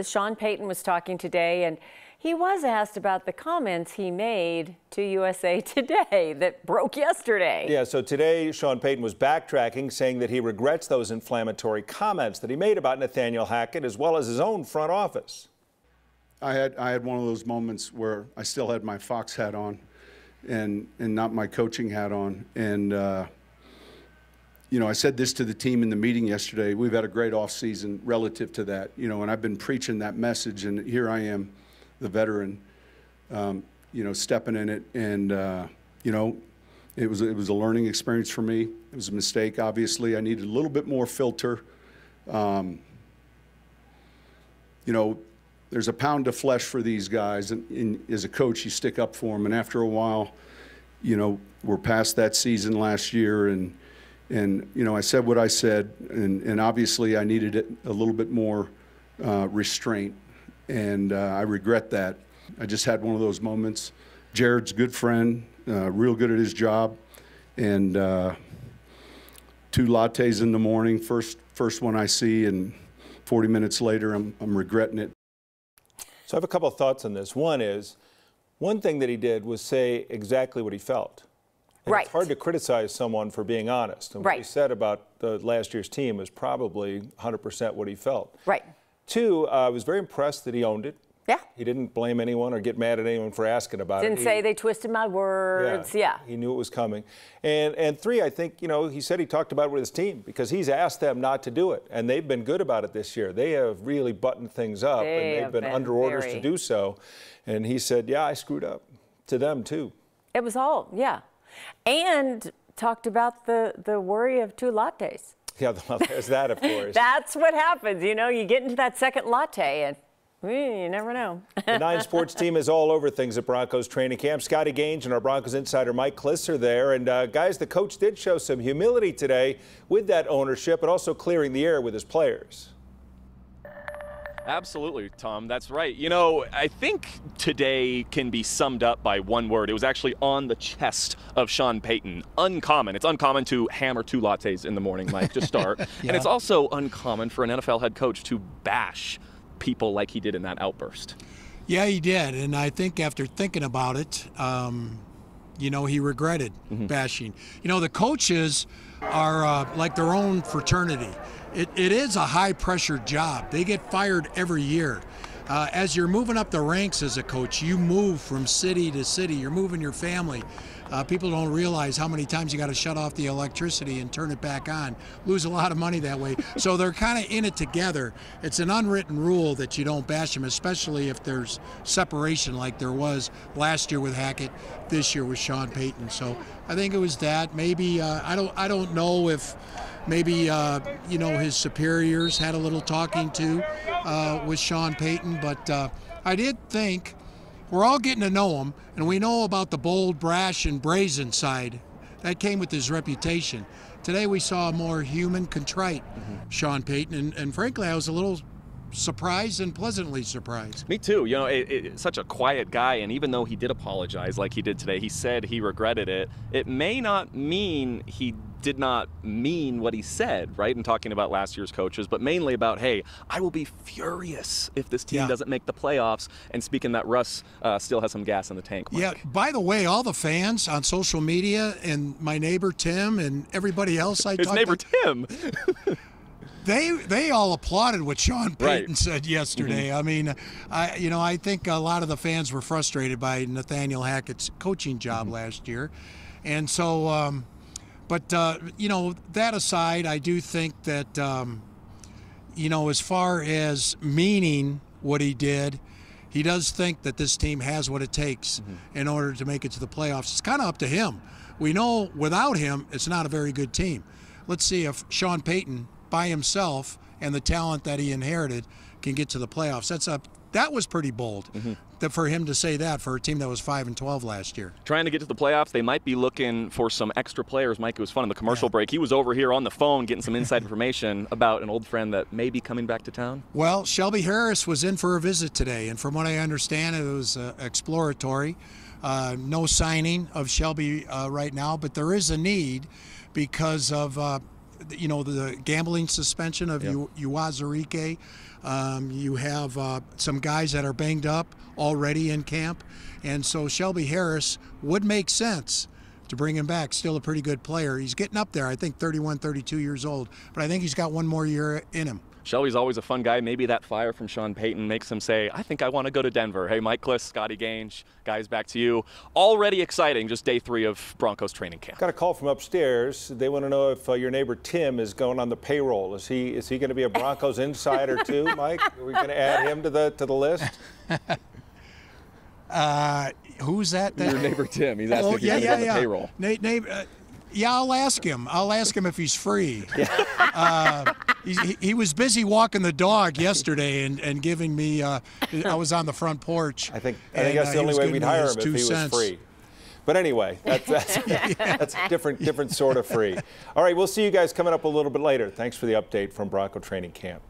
Sean Payton was talking today, and he was asked about the comments he made to USA Today that broke yesterday. Yeah, so today Sean Payton was backtracking, saying that he regrets those inflammatory comments that he made about Nathaniel Hackett as well as his own front office. I had one of those moments where I still had my Fox hat on and not my coaching hat on. And you know, I said this to the team in the meeting yesterday. We've had a great offseason relative to that, you know, and I've been preaching that message, and here I am, the veteran, you know, stepping in it. And, you know, it was a learning experience for me. It was a mistake, obviously. I needed a little bit more filter. You know, there's a pound of flesh for these guys, and as a coach, you stick up for them. And after a while, you know, we're past that season last year, and you know, I said what I said, and obviously I needed a little bit more restraint, and I regret that. I just had one of those moments. Jared's a good friend, real good at his job, and 2 lattes in the morning, first one I see, and 40 minutes later I'm regretting it. So I have a couple of thoughts on this. One thing that he did was say exactly what he felt. And right. It's hard to criticize someone for being honest. And what right. he said about the last year's team was probably 100% what he felt. Right. 2, I was very impressed that he owned it. Yeah. He didn't blame anyone or get mad at anyone for asking about it. Didn't say they twisted my words. Yeah. He knew it was coming. And 3, I think, you know, he said he talked about it with his team because he's asked them not to do it. And they've been good about it this year. They have really buttoned things up, and they've been under orders to do so. And he said, yeah, I screwed up to them, too. It was all, yeah. And talked about the worry of 2 lattes. Yeah, well, there's that, of course. That's what happens. You know, you get into that second latte, and you never know. The 9 Sports team is all over things at Broncos training camp. Scotty Gaines and our Broncos insider Mike-Klis are there. And, guys, the coach did show some humility today with that ownership, but also clearing the air with his players. Absolutely, Tom. That's right. You know, I think today can be summed up by one word. It was actually on the chest of Sean Payton. Uncommon. It's uncommon to hammer 2 lattes in the morning, Mike, to start. Yeah. And it's also uncommon for an NFL head coach to bash people like he did in that outburst. Yeah, he did. And I think after thinking about it, you know, he regretted bashing. You know, the coaches are like their own fraternity. It is a high-pressure job. They get fired every year. As you're moving up the ranks as a coach, you move from city to city. You're moving your family. People don't realize how many times you got to shut off the electricity and turn it back on. Lose a lot of money that way. So they're kind of in it together. It's an unwritten rule that you don't bash them, especially if there's separation like there was last year with Hackett, this year with Sean Payton. So I think it was that. Maybe I don't know if maybe you know, his superiors had a little talking to with Sean Payton, but I did think. We're all getting to know him, and we know about the bold, brash, and brazen side. That came with his reputation. Today we saw a more human, contrite Sean Payton, and frankly, I was a little surprised and pleasantly surprised. Me too. You know, it's such a quiet guy, and even though he did apologize like he did today, he said he regretted it. It may not mean he did not mean what he said, right, in talking about last year's coaches, but mainly about, hey, I will be furious if this team doesn't make the playoffs, and speaking that Russ still has some gas in the tank, Mike. Yeah, by the way, all the fans on social media and my neighbor Tim and everybody else I talked to. His neighbor Tim. They all applauded what Sean Payton said yesterday. I mean, I think a lot of the fans were frustrated by Nathaniel Hackett's coaching job last year. And so, you know, that aside, I do think that, you know, as far as meaning what he did, he does think that this team has what it takes in order to make it to the playoffs. It's kind of up to him. We know without him, it's not a very good team. Let's see if Sean Payton by himself and the talent that he inherited can get to the playoffs. That was pretty bold for him to say that for a team that was 5-12 last year. Trying to get to the playoffs, they might be looking for some extra players. Mike, it was fun in the commercial break. He was over here on the phone getting some inside information about an old friend that may be coming back to town. Well, Shelby Harris was in for a visit today, and from what I understand, it was exploratory. No signing of Shelby right now, but there is a need because of you know, the gambling suspension of Uwazurike. You have some guys that are banged up already in camp. And so Shelby Harris would make sense to bring him back. Still a pretty good player. He's getting up there, I think 31, 32 years old. But I think he's got one more year in him. Shelby's always a fun guy. Maybe that fire from Sean Payton makes him say, I think I want to go to Denver. Hey, Mike-Klis, Scotty Gange, guys, back to you. Already exciting, just day 3 of Broncos training camp. Got a call from upstairs. They want to know if your neighbor Tim is going on the payroll. Is he going to be a Broncos insider too, Mike? Are we going to add him to the list? Who's that? Your neighbor Tim. He's asking if he's going to be on the payroll. Yeah, I'll ask him. I'll ask him if he's free. He was busy walking the dog yesterday and giving me. I was on the front porch. I think that's the only way we'd hire him if he was free. But anyway, that's a different sort of free. All right, we'll see you guys coming up a little bit later. Thanks for the update from Bronco training camp.